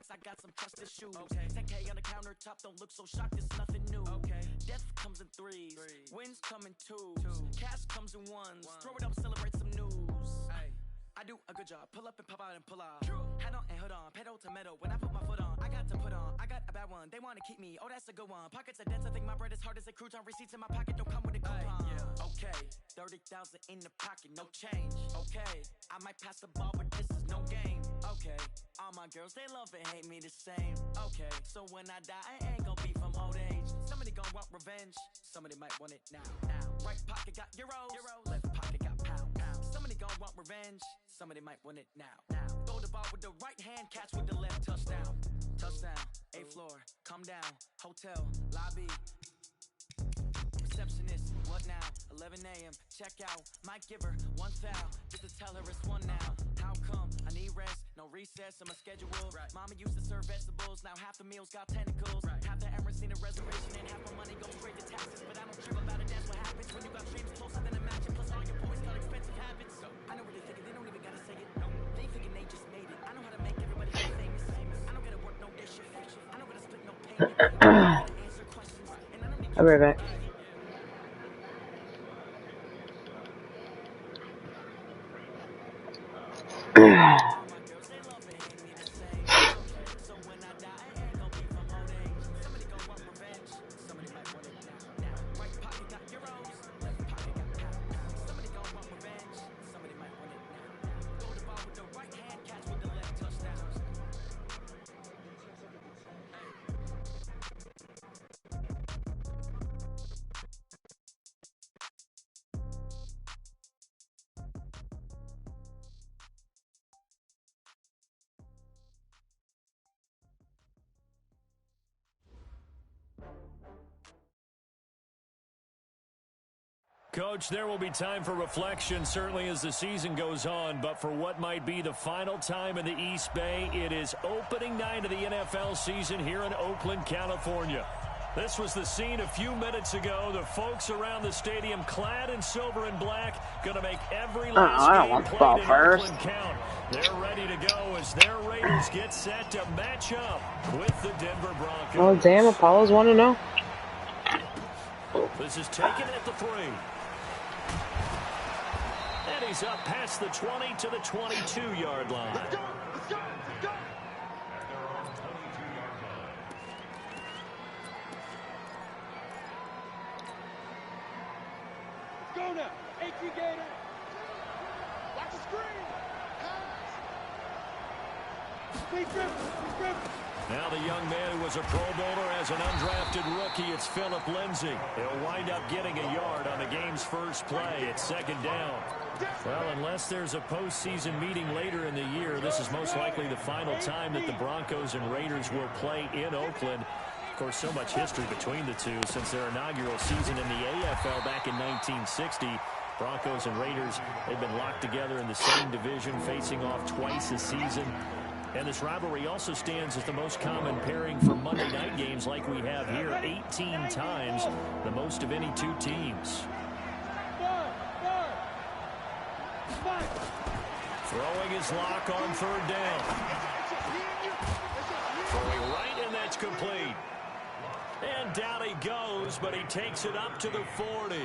Crocs, I got some trusted shoes. 10K on the countertop, don't look so shocked, it's nothing new. Death comes in threes, wins come in twos, cash comes in ones. Throw it up, celebrate some news. I do a good job, pull up and pop out and pull out. Hat on and hood on, pedal to metal. When I put my foot on, I got to put on. I got a bad one, they want to keep me. Oh, that's a good one. Pockets are dense, I think my bread is hard as a crouton. Receipts in my pocket don't come with a coupon. Okay, 30,000 in the pocket, no change. Okay, I might pass the ball, but this is no game. Okay, all my girls, they love and hate me the same. Okay, so when I die, I ain't gonna be from old age. Somebody gon' want revenge, somebody might want it now. Right pocket got euros, left pocket got pounds. Somebody gon' want revenge, somebody might want it now. Throw the ball with the right hand, catch with the left, touchdown. Touchdown, 8th floor, come down, hotel, lobby. Receptionist, what now? 11 a.m., check out. Might give her one foul, just to tell her it's one now. How come? I need rest, no recess on my schedule. Mama used to serve vegetables, now half the meals got tentacles. Half the Emirates need a reservation, and half my money goes straight to taxes. But I don't trip about it, that's what happens when you got dreams closer than a match. Plus all your boys got expensive habits. I know what they thinking, they don't even gotta say it. They thinking they just made it. I know how to make everybody famous. I don't gotta work no day shift. I don't gotta split no payment. I gotta answer questions, and I don't need I'll be right back. Coach, there will be time for reflection, certainly as the season goes on, but for what might be the final time in the East Bay, it is opening night of the NFL season here in Oakland, California. This was the scene a few minutes ago. The folks around the stadium clad in silver and black going to make every last game played in Oakland count. They're ready to go as their Raiders get set to match up with the Denver Broncos. Oh, damn, Apollo's 1-0. This is taken at the 3. And he's up past the 20 to the 22-yard line. Let's go, let's go, let's go. Let's go now. AT Gator. Watch the screen. Pass. Now the young man who was a Pro Bowler as an undrafted rookie, it's Phillip Lindsay. He'll wind up getting a yard on the game's first play. It's 2nd down. Well, unless there's a postseason meeting later in the year, this is most likely the final time that the Broncos and Raiders will play in Oakland. Of course, so much history between the two since their inaugural season in the AFL back in 1960. Broncos and Raiders, they've been locked together in the same division, facing off twice a season. And this rivalry also stands as the most common pairing for Monday night games like we have here, 18 times, the most of any two teams. Throwing his lock on 3rd down. Throwing right, and that's complete. And down he goes, but he takes it up to the 40.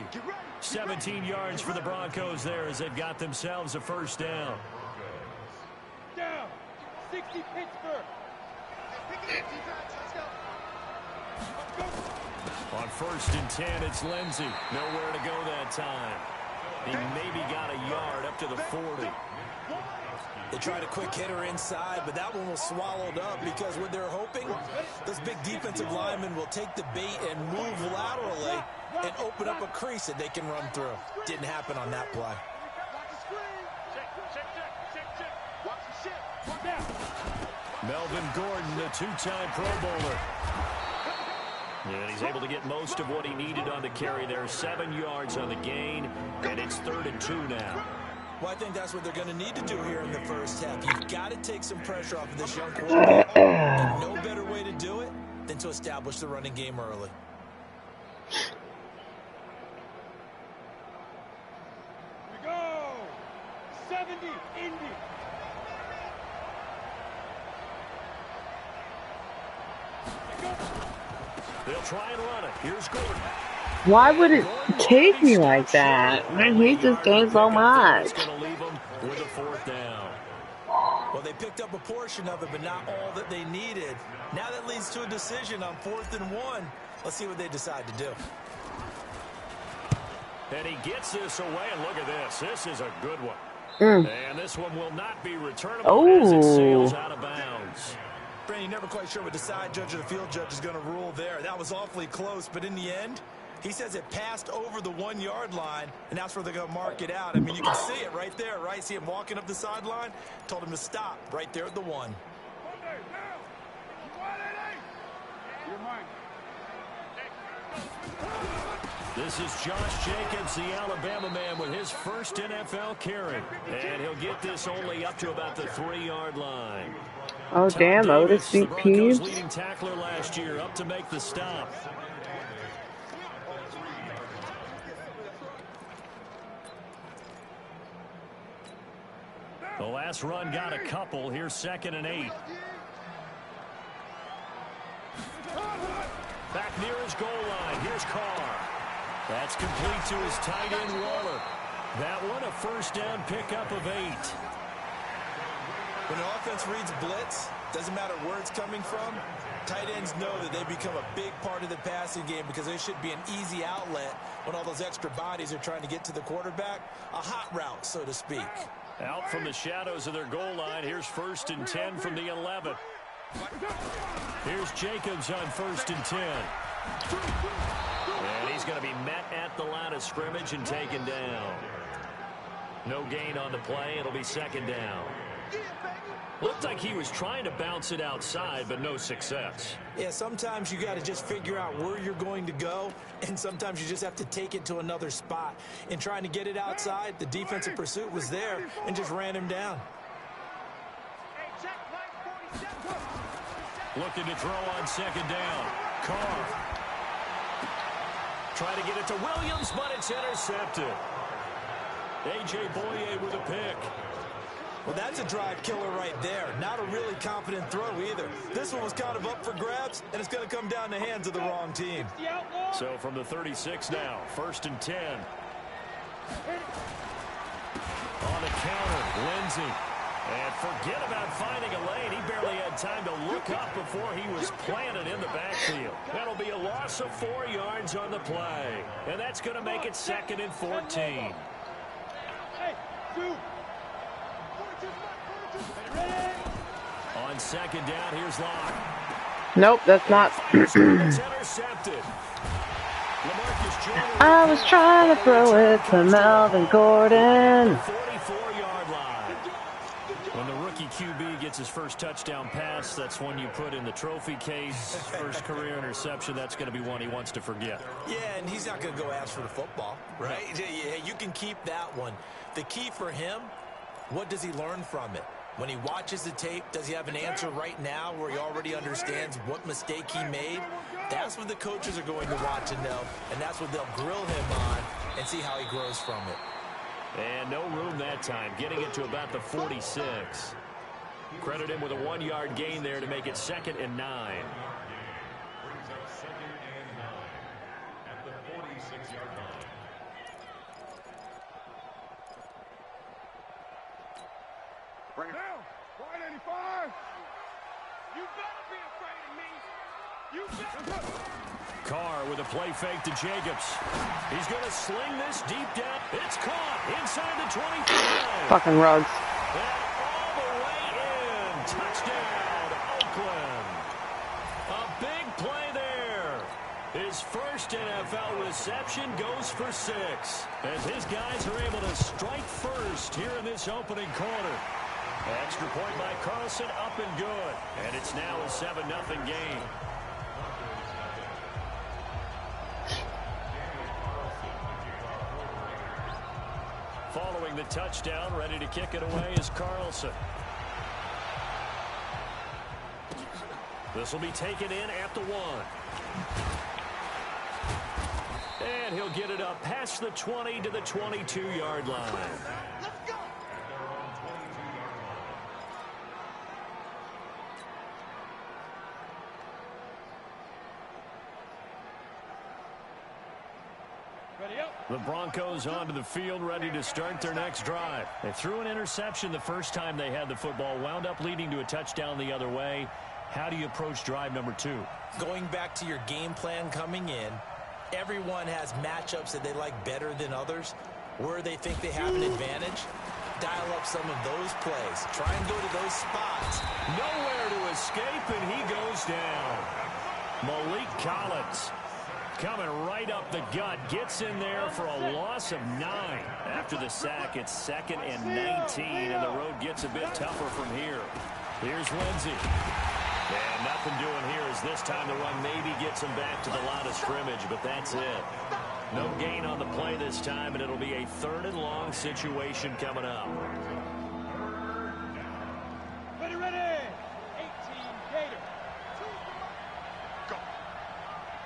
17 yards for the Broncos there as they've got themselves a 1st down. Down. 60 Pittsburgh. On 1st and 10, it's Lindsay. Nowhere to go that time. He maybe got a yard up to the 40. They tried a quick hitter inside, but that one was swallowed up because what they're hoping, those big defensive linemen will take the bait and move laterally and open up a crease that they can run through. Didn't happen on that play. Melvin Gordon, the 2-time Pro Bowler. And he's able to get most of what he needed on the carry there. 7 yards on the gain, and it's 3rd and 2 now. Well, I think that's what they're going to need to do here in the first half. You've got to take some pressure off of this young quarterback. And no better way to do it than to establish the running game early. We go. 70, Indy. They'll try and run it. Here's Gordon. Why would it take me like that? Man, he just gained so much. It's going to leave them with a 4th down. Well, they picked up a portion of it, but not all that they needed. Now that leads to a decision on 4th and 1. Let's see what they decide to do. And he gets this away, and look at this. This is a good one. And this one will not be returnable as it sails out of bounds. Brandon, you're never quite sure what the side judge or the field judge is going to rule there. That was awfully close, but in the end, he says it passed over the 1-yard line, and that's where they're going to mark it out. I mean, you can see it right there, right? See him walking up the sideline? Told him to stop right there at the 1. This is Josh Jacobs, the Alabama man, with his first NFL carry. And he'll get this only up to about the 3-yard line. Oh, damn, Otis beat Peeves. Leading tackler last year, up to make the stop. The last run got a couple. Here's 2nd and 8. Back near his goal line. Here's Carr. That's complete to his tight end, Waller. That one a 1st down pickup of 8. When an offense reads blitz, doesn't matter where it's coming from, tight ends know that they become a big part of the passing game because they should be an easy outlet when all those extra bodies are trying to get to the quarterback. A hot route, so to speak. Out from the shadows of their goal line. Here's 1st and 10 from the 11. Here's Jacobs on 1st and 10. And he's going to be met at the line of scrimmage and taken down. No gain on the play. It'll be 2nd down. Looked like he was trying to bounce it outside, but no success. Yeah, sometimes you got to just figure out where you're going to go, and sometimes you just have to take it to another spot. In trying to get it outside, the defensive pursuit was there and just ran him down. Looking to throw on 2nd down. Carr. Try to get it to Williams, but it's intercepted. A.J. Boye with a pick. Well, that's a drive killer right there. Not a really confident throw either. This one was kind of up for grabs, and it's going to come down the hands of the wrong team. So from the 36 now, 1st and 10. On the counter, Lindsey. And forget about finding a lane. He barely had time to look up before he was planted in the backfield. That'll be a loss of 4 yards on the play. And that's going to make it 2nd and 14. On 2nd down, here's Locke. Nope, that's not. It's intercepted. I was trying to throw it to Melvin Gordon. 44-yard line. When the rookie QB gets his first touchdown pass, that's one you put in the trophy case. First career interception, that's going to be one he wants to forget. Yeah, and he's not going to go ask for the football, right? Yeah, you can keep that one. The key for him, what does he learn from it? When he watches the tape, does he have an answer right now where he already understands what mistake he made? That's what the coaches are going to want to know, and that's what they'll grill him on and see how he grows from it. And no room that time, getting it to about the 46. Credit him with a 1-yard gain there to make it 2nd and 9. Bring it down. 185. You better be afraid of me. You better. Carr with a play fake to Jacobs. He's going to sling this deep down. It's caught inside the 25. Fucking Ruggs. And all the way in. Touchdown, Oakland. A big play there. His first NFL reception goes for 6. As his guys are able to strike first here in this opening quarter. Extra point by Carlson, up and good. And it's now a 7-0 game. Following the touchdown, ready to kick it away is Carlson. This will be taken in at the 1. And he'll get it up past the 20 to the 22-yard line. The Broncos onto the field, ready to start their next drive. They threw an interception the first time they had the football, wound up leading to a touchdown the other way. How do you approach drive number 2? Going back to your game plan coming in, everyone has matchups that they like better than others. Where they think they have an advantage, dial up some of those plays. Try and go to those spots. Nowhere to escape, and he goes down. Malik Collins coming right up the gut, gets in there for a loss of 9. After the sack, it's 2nd and 19, and the road gets a bit tougher from here. Here's Lindsey. And nothing doing here as this time the run maybe gets him back to the line of scrimmage, but that's it. No gain on the play this time, and it'll be a 3rd and long situation coming up. Ready, ready. 18 Gator. Go.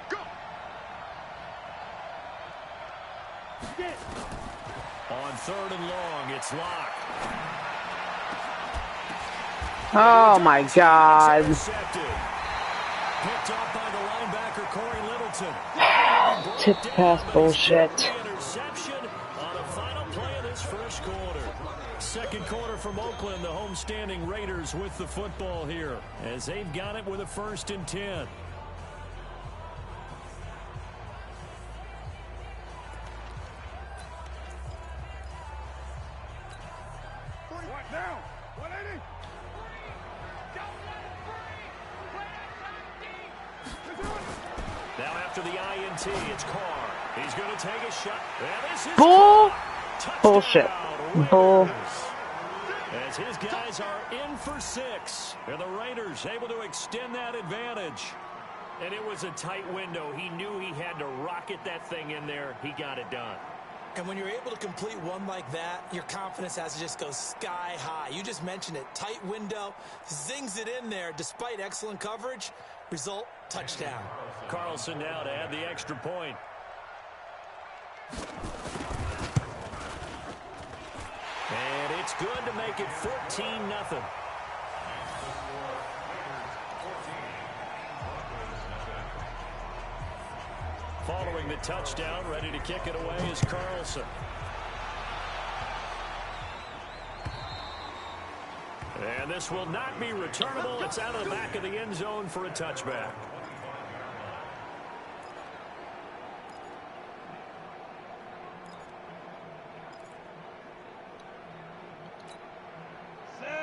Go. Get. On 3rd and long, it's Locke. Oh my God. Picked off by the linebacker Corey Littleton. Tip pass bullshit. Interception on a final play of this first quarter. Second quarter from Oakland, the homestanding Raiders with the football here as they've got it with a 1st and 10. What now? 180. Now after the INT, it's Carr. He's going to take a shot. And this is Bullshit. Bull. As his guys are in for 6. And the Raiders able to extend that advantage. And it was a tight window. He knew he had to rocket that thing in there. He got it done. And when you're able to complete one like that, your confidence has to just go sky high. You just mentioned it. Tight window, zings it in there despite excellent coverage. Result, touchdown. Carlson now to add the extra point. And it's good to make it 14-0. Following the touchdown, ready to kick it away is Carlson. And this will not be returnable. It's out of the back of the end zone for a touchback.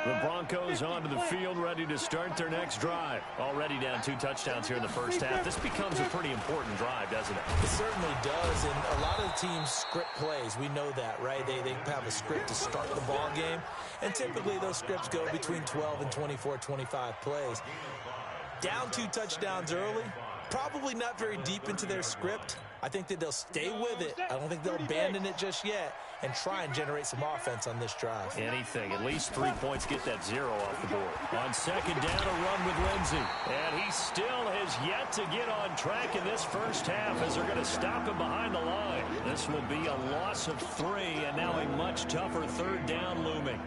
The Broncos onto the field, ready to start their next drive. Already down 2 touchdowns here in the first half. This becomes a pretty important drive, doesn't it? It certainly does, and a lot of the teams script plays. We know that, right? They have a script to start the ball game, and typically those scripts go between 12 and 24, 25 plays. Down 2 touchdowns early, probably not very deep into their script. I think that they'll stay with it. I don't think they'll abandon it just yet and try and generate some offense on this drive. Anything. At least 3 points, get that 0 off the board. On second down, a run with Lindsey. And he still has yet to get on track in this first half as they're going to stop him behind the line. This will be a loss of 3 and now a much tougher 3rd down looming.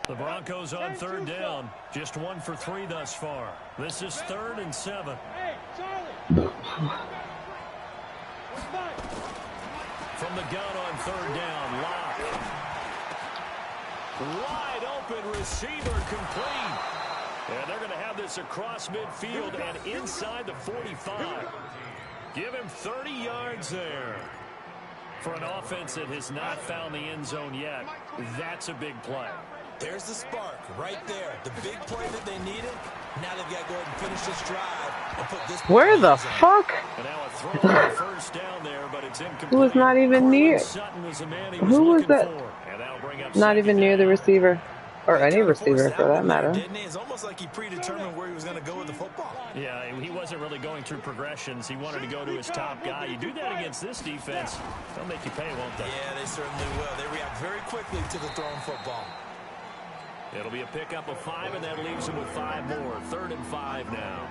The Broncos on 3rd down. Just 1 for 3 thus far. This is 3rd and 7. Hey, Charlie. From the gun on 3rd down, Locke. Wide open receiver complete. And they're going to have this across midfield and inside the 45. Give him 30 yards there. For an offense that has not found the end zone yet, that's a big play. There's the spark right there. The big play that they needed. Now they've got to go ahead and finish this drive and put this. Where the fuck? And now a throw on the first down there, but it's incomplete. Who was not even near? Who was that? Not even near the receiver. Or any receiver, for that matter. It's almost like he predetermined where he was going to go with the football. Yeah, he wasn't really going through progressions. He wanted to go to his top guy. You do that against this defense, they'll make you pay, won't they? Yeah, they certainly will. They react very quickly to the thrown football. It'll be a pickup of 5, and that leaves him with 5 more. 3rd and 5 now.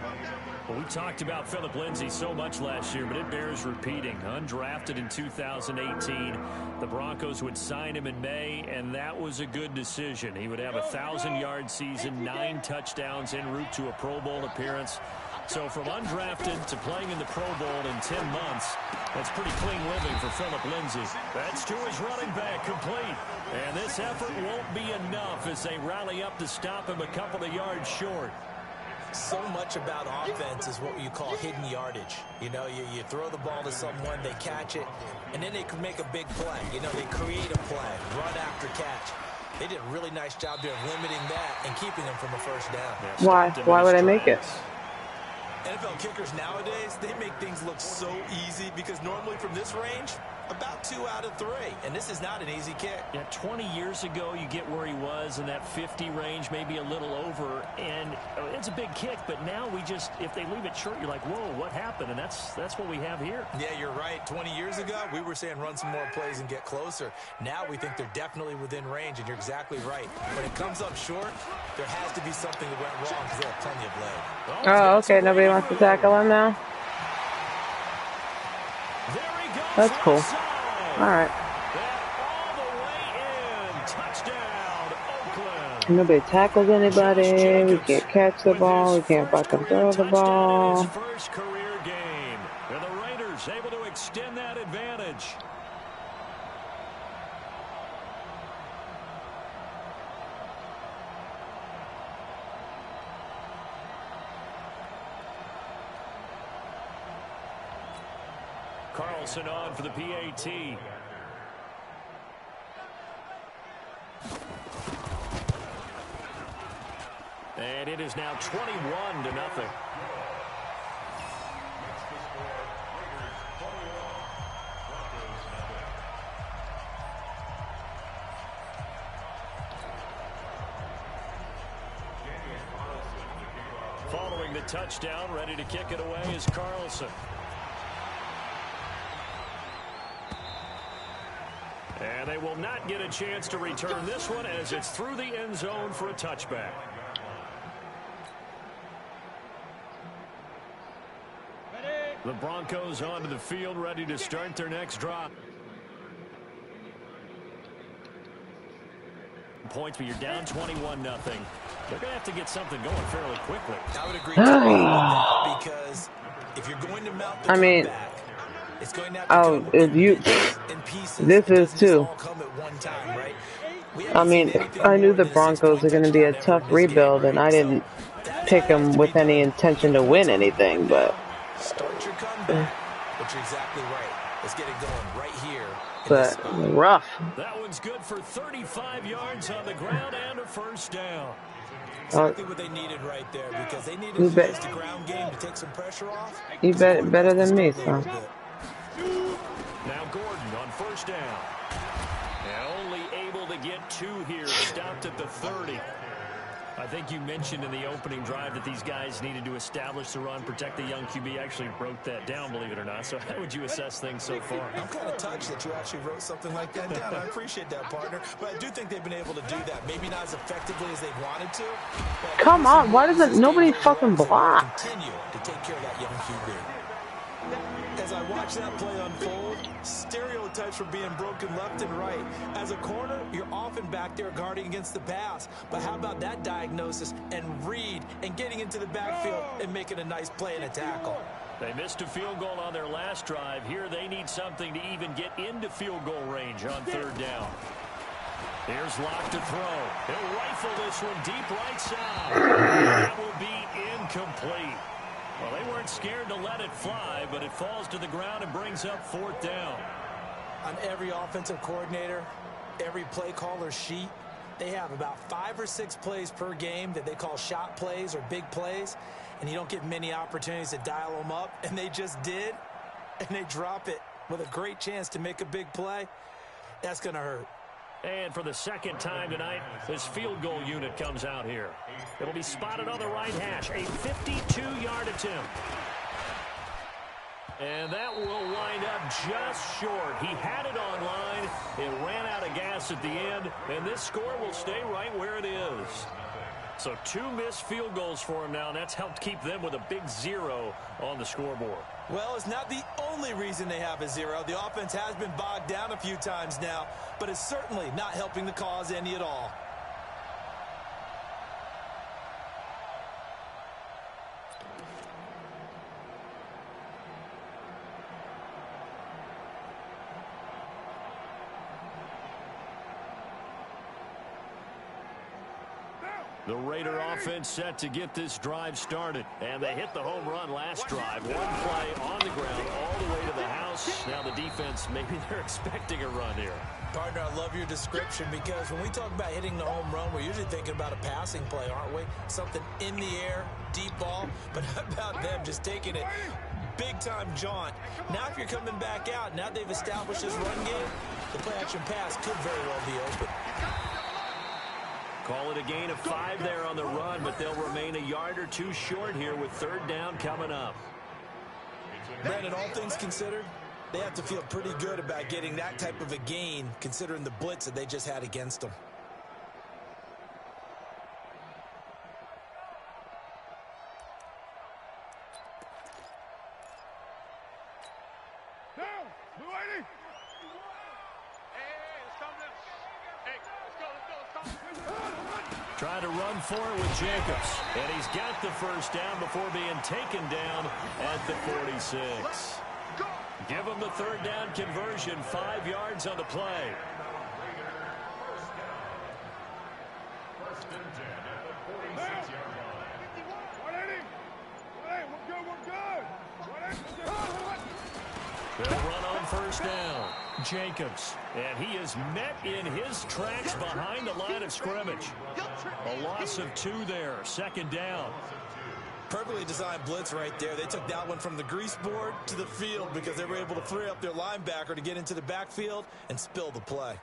Well, we talked about Phillip Lindsay so much last year, but it bears repeating. Undrafted in 2018, the Broncos would sign him in May, and that was a good decision. He would have a 1,000-yard season, 9 touchdowns en route to a Pro Bowl appearance. So from undrafted to playing in the Pro Bowl in 10 months, that's pretty clean living for Philip Lindsay. That's to his running back, complete. And this effort won't be enough as they rally up to stop him a couple of yards short. So much about offense is what you call hidden yardage. You know, you throw the ball to someone, they catch it, and then they can make a big play. You know, they create a play, run after catch. They did a really nice job there of limiting that and keeping them from a first down. Why? Why would I make it? NFL kickers nowadays, they make things look so easy because normally from this range, about 2 out of 3. And this is not an easy kick. Yeah, 20 years ago, you get where he was in that 50 range, maybe a little over. And it's a big kick, but now we just, if they leave it short, you're like, whoa, what happened? And that's what we have here. Yeah, you're right. 20 years ago, we were saying run some more plays and get closer. Now we think they're definitely within range, and you're exactly right. When it comes up short, there has to be something that went wrong because they have plenty of leg. Oh, okay. Nobody wants to tackle him now? That's cool. All right. Nobody tackles anybody. We can't catch the ball. We can't fucking throw the ball. First career game. And the Raiders able to extend that advantage. Carlson on for the PAT. And it is now 21-0. Following the touchdown, ready to kick it away is Carlson. And they will not get a chance to return this one as it's through the end zone for a touchback. The Broncos onto the field, ready to start their next drive. Points, but you're down 21-0. They're going to have to get something going fairly quickly. I would agree with that because if you're going to mount the comeback, it's going to have to come in pieces. This is too. I mean, I knew the Broncos are going to be a tough rebuild, and I didn't pick them with any intention to win anything, but start your comeback. But you're exactly right. Let's get it going right here. But rough. That one's good for 35 yards on the ground and a first down. Exactly what they needed right there because they needed to use the ground game to take some pressure off. You bet better than me, son. Now Gordon on first down. And only able to get 2 here. Stopped at the 30. I think you mentioned in the opening drive that these guys needed to establish the run, protect the young QB. Actually wrote that down, believe it or not. So how would you assess things so far? I'm kind of touched that you actually wrote something like that down. I appreciate that, partner. But I do think they've been able to do that. Maybe not as effectively as they wanted to. Come on, why doesn't nobody fucking block? Continue to take care of that young QB. As I watch that play unfold, stereotypes are being broken left and right. As a corner, you're often back there guarding against the pass. But how about that diagnosis and read and getting into the backfield and making a nice play and a tackle? They missed a field goal on their last drive. Here they need something to even get into field goal range on third down. Here's Locke to throw. He'll rifle this one deep right side. That will be incomplete. Well, they weren't scared to let it fly, but it falls to the ground and brings up fourth down. On every offensive coordinator, every play caller sheet, they have about 5 or 6 plays per game that they call shot plays or big plays, and you don't get many opportunities to dial them up, and they just did, and they drop it with a great chance to make a big play. That's going to hurt. And for the second time tonight, this field goal unit comes out here. It'll be spotted on the right hash, a 52-yard attempt. And that will wind up just short. He had it on line. It ran out of gas at the end, and this score will stay right where it is. So 2 missed field goals for him now, and that's helped keep them with a big 0 on the scoreboard. Well, it's not the only reason they have a 0. The offense has been bogged down a few times now, but it's certainly not helping the cause any at all. The Raider offense set to get this drive started. And they hit the home run last drive. One play on the ground all the way to the house. Now the defense, maybe they're expecting a run here. Partner, I love your description because when we talk about hitting the home run, we're usually thinking about a passing play, aren't we? Something in the air, deep ball. But how about them just taking it big-time jaunt? Now if you're coming back out, now they've established this run game, the play-action pass could very well be open. Call it a gain of 5 there on the run, but they'll remain a yard or two short here with third down coming up. Brandon, all things considered, they have to feel pretty good about getting that type of a gain considering the blitz that they just had against them. Trying to run for it with Jacobs. And he's got the first down before being taken down at the 46. Give him the third down conversion, 5 yards on the play. They'll run on first down. Jacobs. And he is met in his tracks behind the line of scrimmage. A loss of 2 there. Second down. Perfectly designed blitz right there. They took that one from the grease board to the field because they were able to free up their linebacker to get into the backfield and spill the play.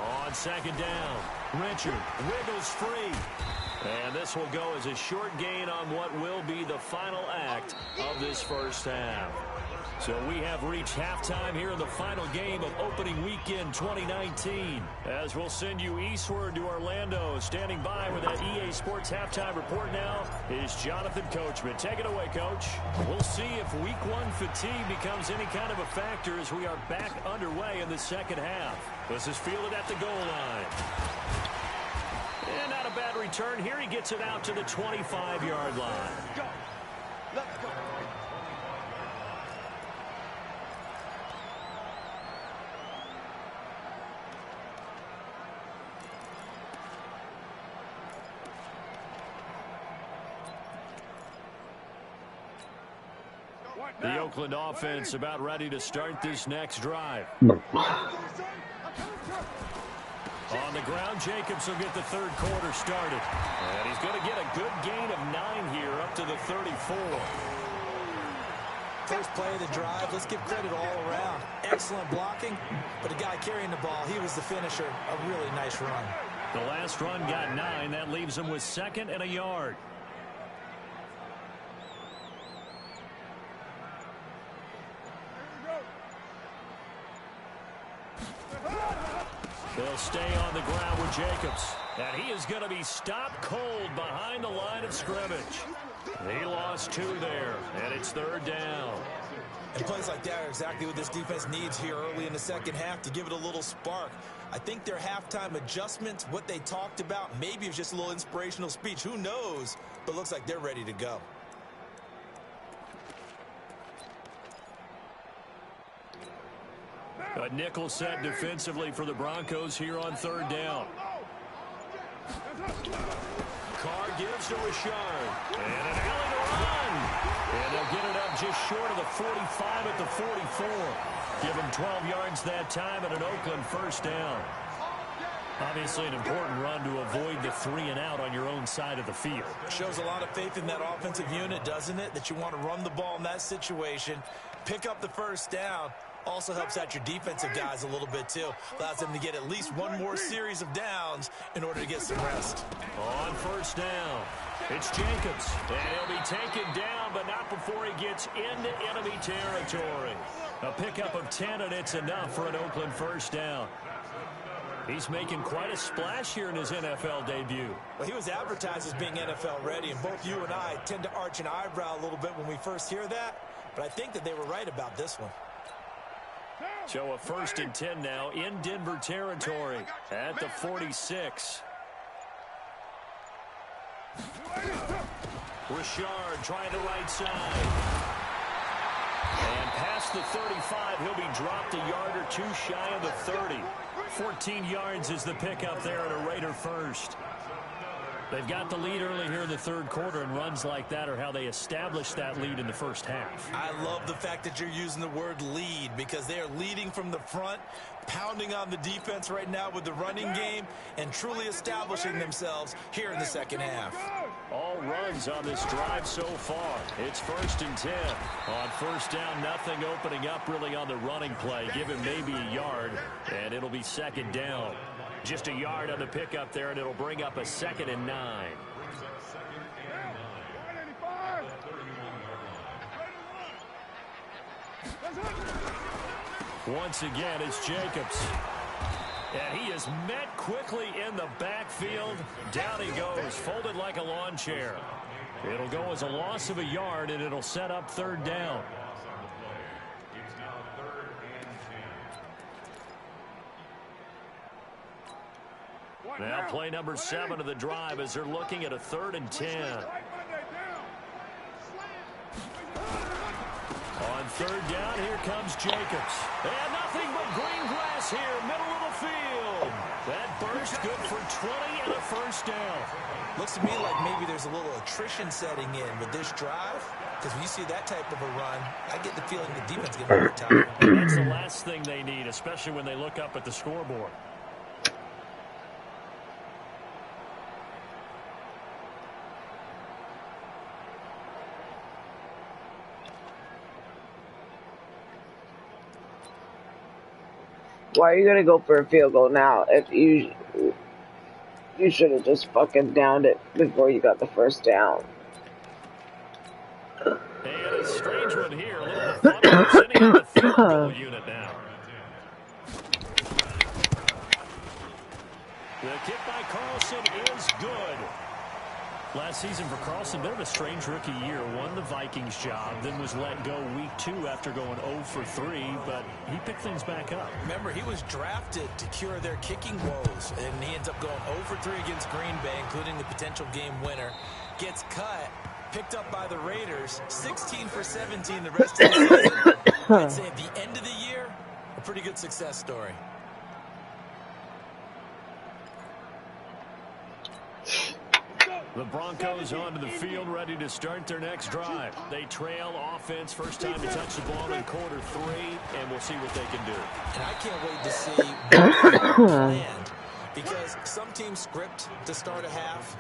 On second down, Richard wiggles free. And this will go as a short gain on what will be the final act of this first half. So we have reached halftime here in the final game of opening weekend 2019. As we'll send you eastward to Orlando. Standing by with that EA Sports halftime report now is Jonathan Coachman. Take it away, Coach. We'll see if week 1 fatigue becomes any kind of a factor as we are back underway in the second half. This is fielded at the goal line. And not a bad return. Here he gets it out to the 25-yard line. Go. Let's go. The Oakland offense about ready to start this next drive. On the ground, Jacobs will get the third quarter started. And he's going to get a good gain of 9 here up to the 34. First play of the drive, let's give credit all around. Excellent blocking, but the guy carrying the ball, he was the finisher. A really nice run. The last run got 9. That leaves him with 2nd and a yard. He'll stay on the ground with Jacobs. And he is going to be stopped cold behind the line of scrimmage. He lost 2 there, and it's third down. And plays like that are exactly what this defense needs here early in the second half to give it a little spark. I think their halftime adjustments, what they talked about, maybe it was just a little inspirational speech. Who knows? But looks like they're ready to go. A nickel set defensively for the Broncos here on third down. Carr gives to Richard. And an alley to run. And they'll get it up just short of the 45 at the 44. Give him 12 yards that time and an Oakland first down. Obviously an important run to avoid the 3 and out on your own side of the field. Shows a lot of faith in that offensive unit, doesn't it? That you want to run the ball in that situation. Pick up the first down. Also helps out your defensive guys a little bit, too. Allows them to get at least one more series of downs in order to get some rest. On first down, it's Jacobs. And he'll be taken down, but not before he gets into enemy territory. A pickup of 10, and it's enough for an Oakland first down. He's making quite a splash here in his NFL debut. Well, he was advertised as being NFL ready, and both you and I tend to arch an eyebrow a little bit when we first hear that. But I think that they were right about this one. So a 1st and 10 now in Denver territory at the 46. Richard trying the right side. And past the 35, he'll be dropped a yard or two shy of the 30. 14 yards is the pickup there at a Raider first. They've got the lead early here in the third quarter, and runs like that are how they establish that lead in the first half. I love the fact that you're using the word lead because they are leading from the front, pounding on the defense right now with the running game, and truly establishing themselves here in the second half. All runs on this drive so far. It's 1st and 10. On first down, nothing opening up really on the running play. Give him maybe a yard, and it'll be 2nd down. Just a yard on the pickup there, and it'll bring up a 2nd and 9. Once again, it's Jacobs. And he is met quickly in the backfield. Down he goes, folded like a lawn chair. It'll go as a loss of a yard, and it'll set up 3rd down. Now play number 7 of the drive as they're looking at a 3rd and 10. On 3rd down, here comes Jacobs. And nothing but green grass here, middle of the field. That burst good for 20 and a 1st down. Looks to me like maybe there's a little attrition setting in with this drive. Because when you see that type of a run, I get the feeling the defense is going to be tired. That's the last thing they need, especially when they look up at the scoreboard. Why are you going to go for a field goal now if you should have just fucking downed it before you got the 1st down? And a strange one here. A little befuddled, sitting on the field goal unit now. The kick by Carlson is good. Last season for Carlson, bit of a strange rookie year. Won the Vikings job, then was let go week 2 after going 0 for 3, but he picked things back up. Remember, he was drafted to cure their kicking woes, and he ends up going 0 for 3 against Green Bay, including the potential game winner. Gets cut, picked up by the Raiders, 16 for 17 the rest of the season. I'd say at the end of the year, a pretty good success story. The Broncos onto the field, ready to start their next drive. They trail offense, first time to touch the ball in quarter 3, and we'll see what they can do. And I can't wait to see what they have planned, because some teams script to start a half.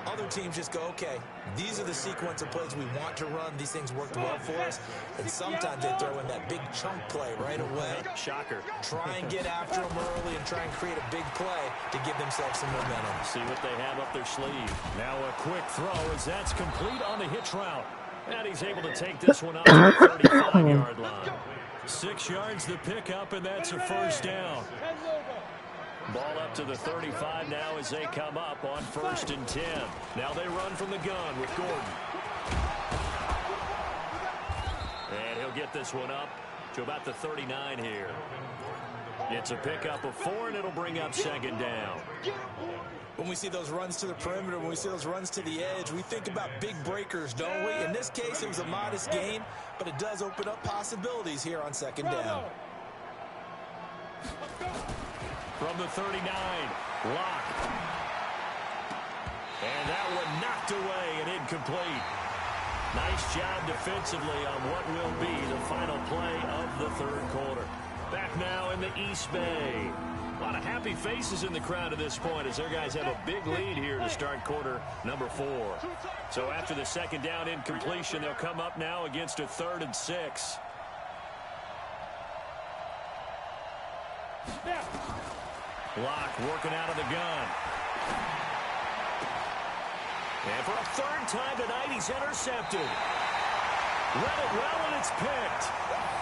Other teams just go, okay, these are the sequence of plays we want to run. These things worked well for us. And sometimes they throw in that big chunk play right away. Shocker. Try and get after them early and try and create a big play to give themselves some momentum. See what they have up their sleeve. Now a quick throw as that's complete on the hitch route. And he's able to take this one up to the 35-yard line. 6 yards the pickup, and that's a 1st down. Ball up to the 35 now as they come up on 1st and 10. Now they run from the gun with Gordon. And he'll get this one up to about the 39 here. It's a pickup of 4, and it'll bring up 2nd down. When we see those runs to the perimeter, when we see those runs to the edge, we think about big breakers, don't we? In this case, it was a modest gain, but it does open up possibilities here on 2nd down. From the 39, Locke. And that one knocked away and incomplete. Nice job defensively on what will be the final play of the 3rd quarter. Back now in the East Bay. A lot of happy faces in the crowd at this point as their guys have a big lead here to start quarter number 4. So after the 2nd down incompletion, they'll come up now against a 3rd and 6. Locke working out of the gun. And for a 3rd time tonight, he's intercepted. Read it well, and it's picked.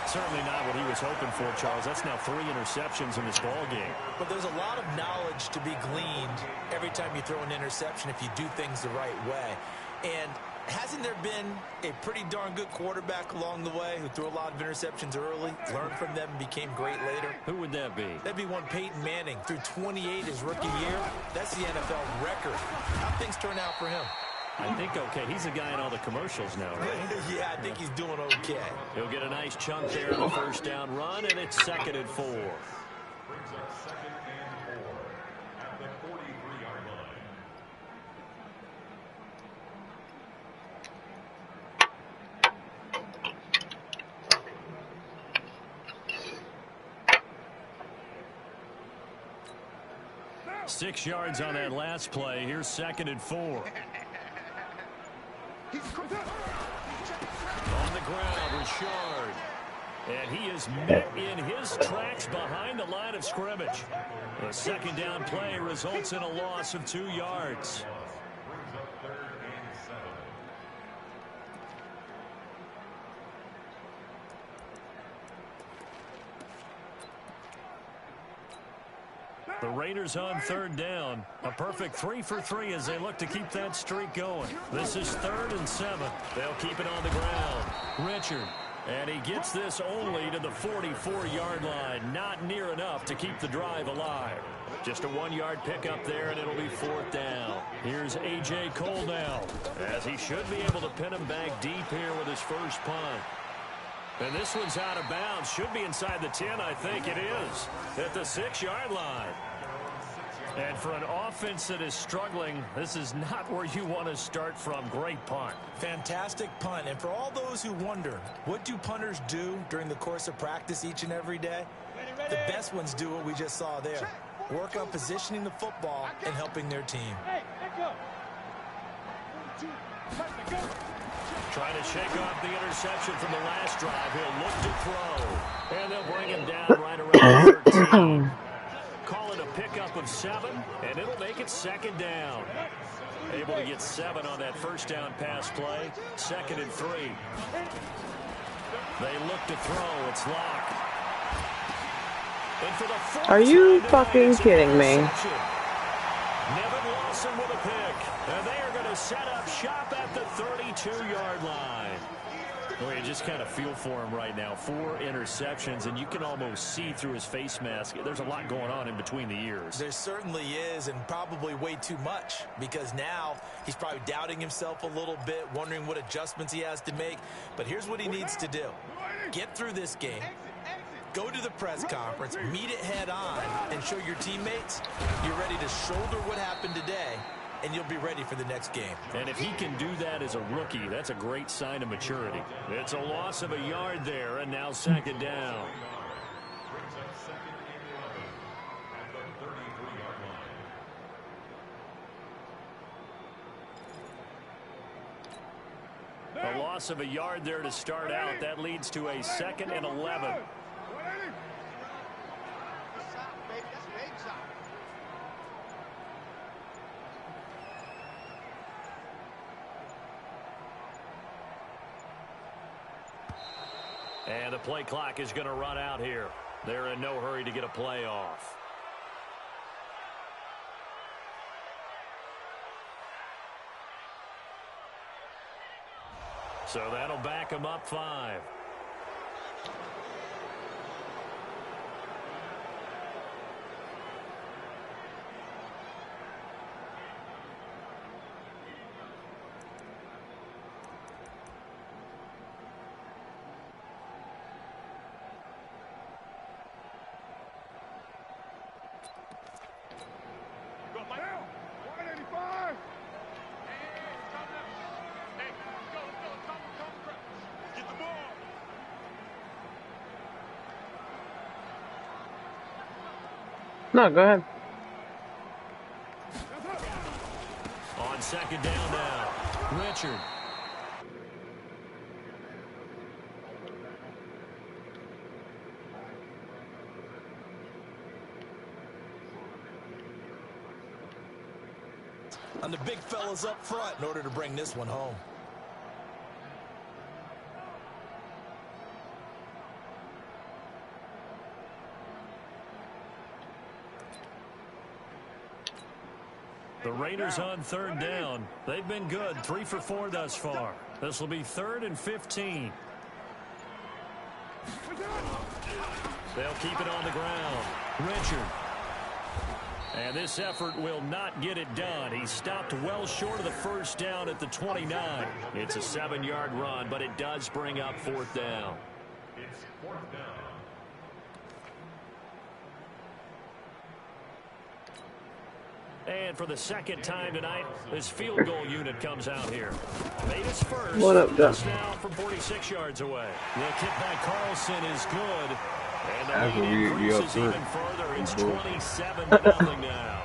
Certainly not what he was hoping for, Charles. That's now 3 interceptions in this ball game. But there's a lot of knowledge to be gleaned every time you throw an interception if you do things the right way. And hasn't there been a pretty darn good quarterback along the way who threw a lot of interceptions early, learned from them, and became great later? Who would that be? That'd be one Peyton Manning. Threw 28 his rookie year. That's the NFL record. How things turn out for him? I think okay. He's a guy in all the commercials now, right? Yeah, I think he's doing okay. He'll get a nice chunk there in the first down run, and it's 2nd and 4. Brings up 2nd and 4 at the 43-yard line. Six yards on that last play. Here's 2nd and 4. On the ground, Richard. And he is met in his tracks behind the line of scrimmage. The 2nd down play results in a loss of 2 yards. Brings up 3rd and 7. The Raiders on 3rd down. A perfect 3 for 3 as they look to keep that streak going. This is 3rd and 7. They'll keep it on the ground. Richard. And he gets this only to the 44-yard line. Not near enough to keep the drive alive. Just a 1-yard pickup there, and it'll be 4th down. Here's A.J. Cole now, as he should be able to pin him back deep here with his first punt. And this one's out of bounds. Should be inside the 10, I think it is, at the 6-yard line. And for an offense that is struggling, this is not where you want to start from. Great punt. Fantastic punt. And for all those who wonder, what do punters do during the course of practice each and every day? The best ones do what we just saw there. Work on positioning the football and helping their team. Trying to shake off the interception from the last drive. He'll look to throw. And they'll bring him down right around 13. Call it a pickup of 7, and it'll make it 2nd down. Able to get 7 on that first down pass play. 2nd and 3. They look to throw. It's locked. And for the fourth Are you time fucking tonight, kidding me? Nevin Lawson with a pick. And they are going to set up shop at the 32-yard line. Well, you just kind of feel for him right now. 4 interceptions, and you can almost see through his face mask. There's a lot going on in between the ears. There certainly is, and probably way too much, because now he's probably doubting himself a little bit, wondering what adjustments he has to make. But here's what he needs to do. Get through this game. Go to the press conference, meet it head on, and show your teammates you're ready to shoulder what happened today, and you'll be ready for the next game. And if he can do that as a rookie, that's a great sign of maturity. It's a loss of a yard there, and now 2nd down. Brings up 2nd and 11 at the 33-yard line. A loss of a yard there to start out. That leads to a 2nd and 11. And the play clock is going to run out here. They're in no hurry to get a play off. So that'll back them up 5. No, go ahead. On 2nd down now, Richard. On the big fellas up front in order to bring this one home. The Raiders on 3rd down. They've been good, 3 for 4 thus far. This will be 3rd and 15. They'll keep it on the ground. Richard. And this effort will not get it done. He stopped well short of the first down at the 29. It's a 7-yard run, but it does bring up 4th down. It's 4th down. And for the second time tonight, this field goal unit comes out here. Made his first. What up, Doug? Now from 46 yards away. The kick by Carlson is good. And the That's what lead we up increases even further. It's 27-0 now.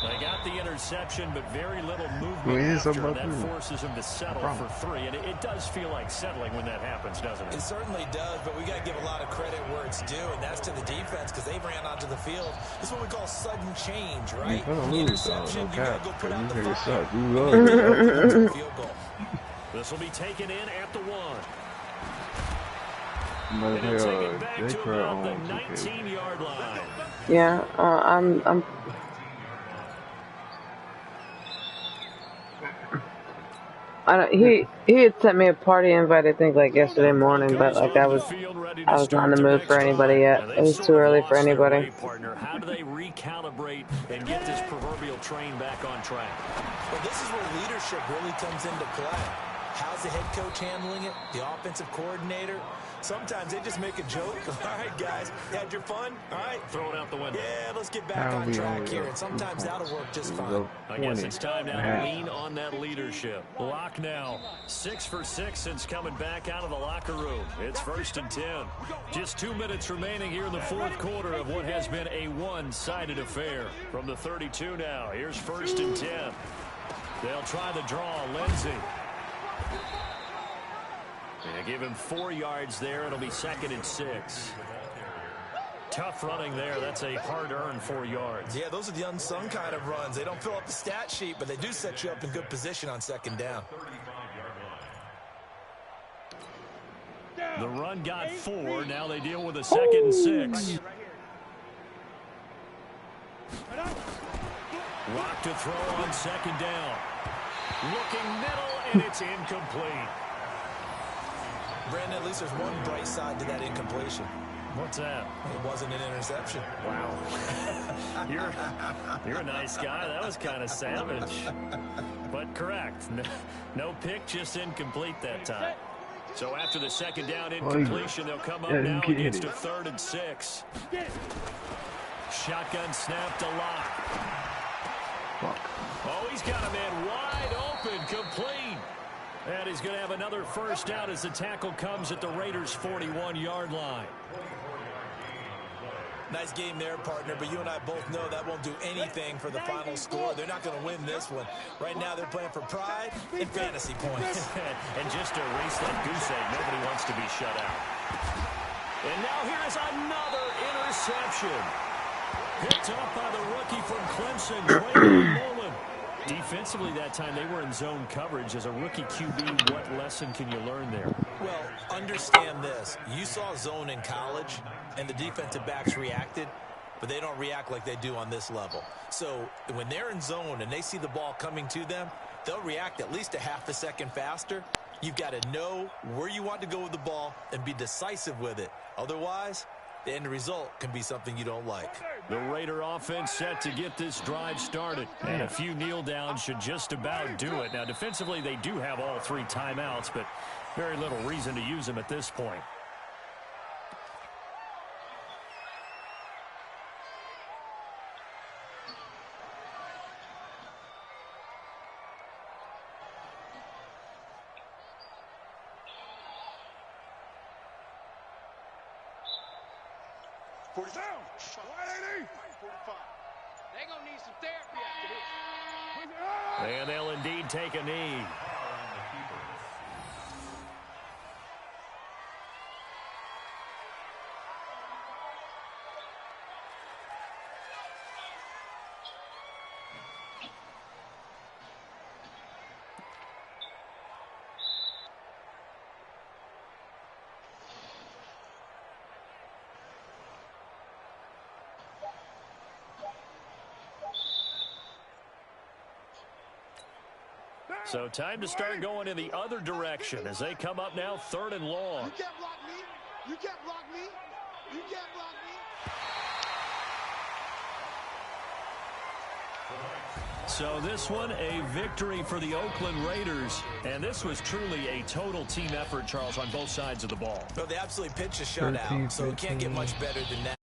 They got the interception, but very little movement after. That forces him to settle for 3. And it does feel like settling when that happens, doesn't it? It certainly does, but we got to give a lot of credit where it's due, and that's to the defense because they ran onto the field. This is what we call sudden change, right? Interception, you got to go put out the field goal. This will be taken in at the 1. And it'll take it back to about the 19-yard line. Yeah, I'm. He had sent me a party invite, I think, like yesterday morning, but like I was not in the mood for anybody yet. It was too early for anybody. How do they recalibrate and get this proverbial train back on track? Well, this is where leadership really comes into play. How's the head coach handling it? The offensive coordinator? Sometimes they just make a joke. All right, guys, had your fun? All right. Throw it out the window. Yeah, let's get back on track here. And sometimes that'll work just fine. I guess it's time now to lean on that leadership. Locke now 6 for 6 since coming back out of the locker room. It's 1st and 10. Just 2 minutes remaining here in the 4th quarter of what has been a one-sided affair. From the 32 now, here's 1st and 10. They'll try the draw. Lindsey. They give him 4 yards there. It'll be 2nd and 6. Tough running there. That's a hard-earned 4 yards. Yeah, those are the unsung kind of runs. They don't fill up the stat sheet, but they do set you up in good position on 2nd down. The run got 4. Now they deal with a 2nd and 6. Rock to throw on 2nd down. Looking middle, and it's incomplete. Brandon, at least there's one bright side to that incompletion. What's that? It wasn't an interception. Wow. You're a nice guy. That was kind of savage. But correct. No pick, just incomplete that time. So after the 2nd down incompletion, they'll come up now against a 3rd and 6. Shotgun snap to Locke. Oh, he's got a man wide open, complete. And he's going to have another first down as the tackle comes at the Raiders' 41-yard line. Nice game there, partner, but you and I both know that won't do anything for the final score. They're not going to win this one. Right now, they're playing for pride and fantasy points. And just to race that goose egg, nobody wants to be shut out. And now here is another interception. Picked up by the rookie from Clemson, Brandon Mullen. Defensively that time, they were in zone coverage. As a rookie QB, what lesson can you learn there? Well, understand this. You saw zone in college, and the defensive backs reacted, but they don't react like they do on this level. So when they're in zone and they see the ball coming to them, they'll react at least a half a second faster. You've got to know where you want to go with the ball and be decisive with it. Otherwise, the end result can be something you don't like. The Raider offense set to get this drive started. And a few kneel downs should just about do it. Now, defensively, they do have all 3 timeouts, but very little reason to use them at this point. They're going to need some therapy after this. And they'll indeed take a knee. So time to start going in the other direction as they come up now 3rd and long. You can't block me. You can't block me. You can't block me. So this one, a victory for the Oakland Raiders. And this was truly a total team effort, Charles, on both sides of the ball. Well, they absolutely pitched a shutout, so it can't get much better than that.